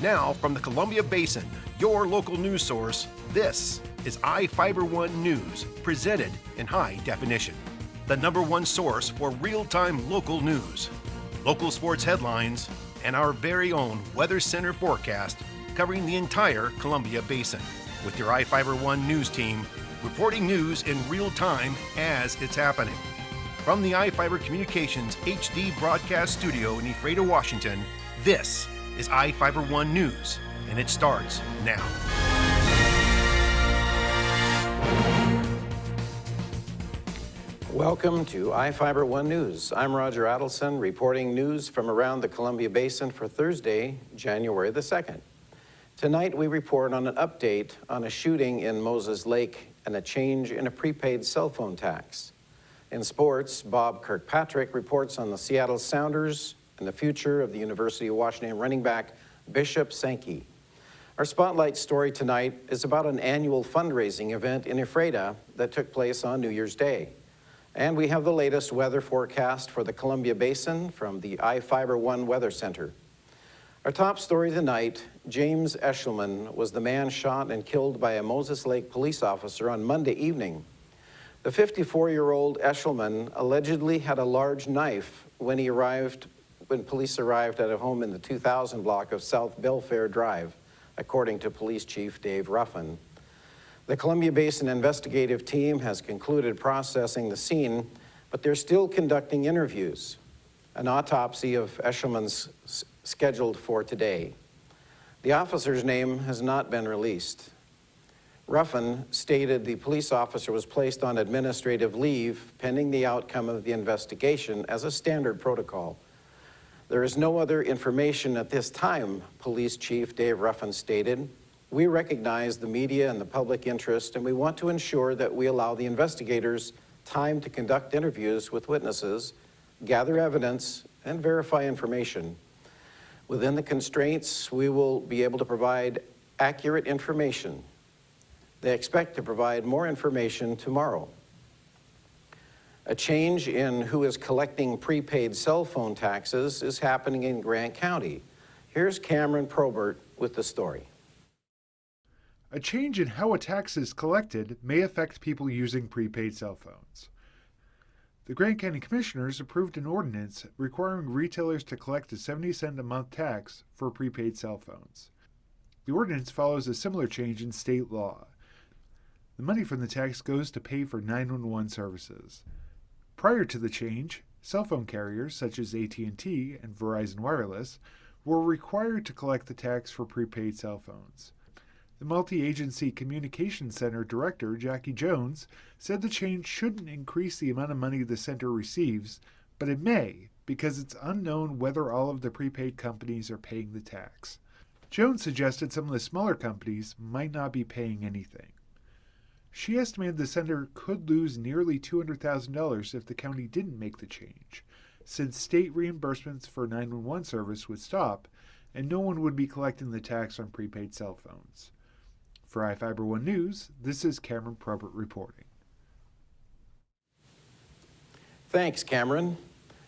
Now, from the Columbia Basin, your local news source, this is iFIBER 1 News, presented in high definition. The #1 source for real-time local news, local sports headlines, and our very own Weather Center forecast covering the entire Columbia Basin. With your iFIBER 1 News team, reporting news in real time as it's happening. From the iFIBER Communications HD broadcast studio in Ephrata, Washington, this is iFIBER 1 News, and it starts now. Welcome to iFIBER 1 News. I'm Roger Adelson, reporting news from around the Columbia Basin for Thursday, January the 2nd. Tonight we report on an update on a shooting in Moses Lake and a change in a prepaid cell phone tax. In sports, Bob Kirkpatrick reports on the Seattle Sounders and the future of the University of Washington running back Bishop Sankey. Our spotlight story tonight is about an annual fundraising event in Ephrata that took place on New Year's Day. And we have the latest weather forecast for the Columbia Basin from the iFIBER 1 Weather Center. Our top story tonight, James Eshelman was the man shot and killed by a Moses Lake police officer on Monday evening. The 54-year-old Eshelman allegedly had a large knife when police arrived at a home in the 2000 block of South Belfair Drive, according to Police Chief Dave Ruffin. The Columbia Basin investigative team has concluded processing the scene, but they're still conducting interviews. An autopsy of Eshelman's scheduled for today. The officer's name has not been released. Ruffin stated the police officer was placed on administrative leave pending the outcome of the investigation as a standard protocol. There is no other information at this time, Police Chief Dave Ruffin stated. We recognize the media and the public interest, and we want to ensure that we allow the investigators time to conduct interviews with witnesses, gather evidence, and verify information. Within the constraints, we will be able to provide accurate information. They expect to provide more information tomorrow. A change in who is collecting prepaid cell phone taxes is happening in Grant County. Here's Cameron Probert with the story. A change in how a tax is collected may affect people using prepaid cell phones. The Grant County Commissioners approved an ordinance requiring retailers to collect a 70-cent a month tax for prepaid cell phones. The ordinance follows a similar change in state law. The money from the tax goes to pay for 911 services. Prior to the change, cell phone carriers such as AT&T and Verizon Wireless were required to collect the tax for prepaid cell phones. The Multi-Agency Communications Center Director, Jackie Jones, said the change shouldn't increase the amount of money the center receives, but it may, because it's unknown whether all of the prepaid companies are paying the tax. Jones suggested some of the smaller companies might not be paying anything. She estimated the center could lose nearly $200,000 if the county didn't make the change, since state reimbursements for 911 service would stop and no one would be collecting the tax on prepaid cell phones. For iFIBER 1 News, this is Cameron Probert reporting. Thanks, Cameron.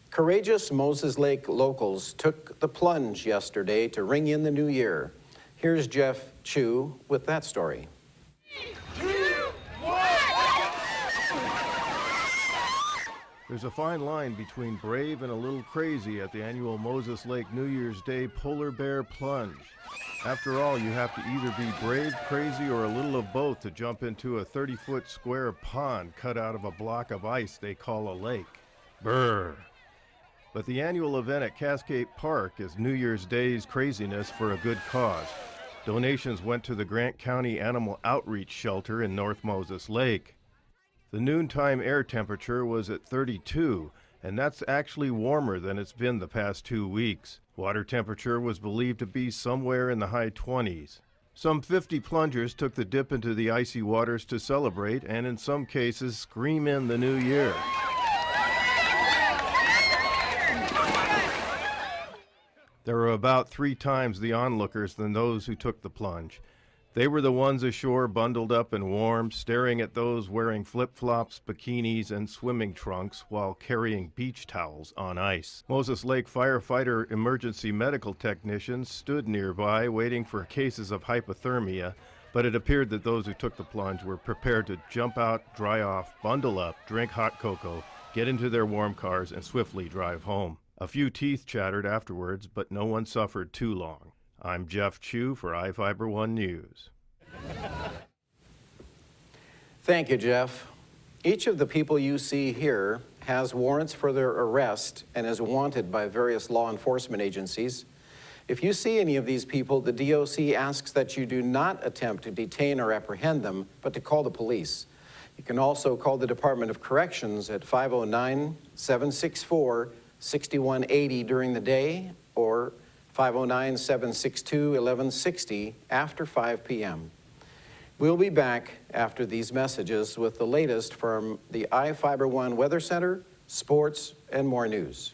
Courageous Moses Lake locals took the plunge yesterday to ring in the new year. Here's Jeff Chu with that story. There's a fine line between brave and a little crazy at the annual Moses Lake New Year's Day Polar Bear Plunge. After all, you have to either be brave, crazy, or a little of both to jump into a 30-foot square pond cut out of a block of ice they call a lake. Brr. But the annual event at Cascade Park is New Year's Day's craziness for a good cause. Donations went to the Grant County Animal Outreach Shelter in North Moses Lake. The noontime air temperature was at 32, and that's actually warmer than it's been the past 2 weeks. Water temperature was believed to be somewhere in the high 20s. Some 50 plungers took the dip into the icy waters to celebrate and in some cases scream in the new year. There were about 3 times the onlookers than those who took the plunge. They were the ones ashore bundled up and warm, staring at those wearing flip-flops, bikinis, and swimming trunks while carrying beach towels on ice. Moses Lake firefighter emergency medical technicians stood nearby waiting for cases of hypothermia, but it appeared that those who took the plunge were prepared to jump out, dry off, bundle up, drink hot cocoa, get into their warm cars, and swiftly drive home. A few teeth chattered afterwards, but no one suffered too long. I'm Jeff Chu for iFIBER 1 News. Thank you, Jeff. Each of the people you see here has warrants for their arrest and is wanted by various law enforcement agencies. If you see any of these people, the DOC asks that you do not attempt to detain or apprehend them, but to call the police. You can also call the Department of Corrections at 509-764-6180 during the day or 509-762-1160 after 5 p.m. We'll be back after these messages with the latest from the iFIBER 1 Weather Center, sports, and more news.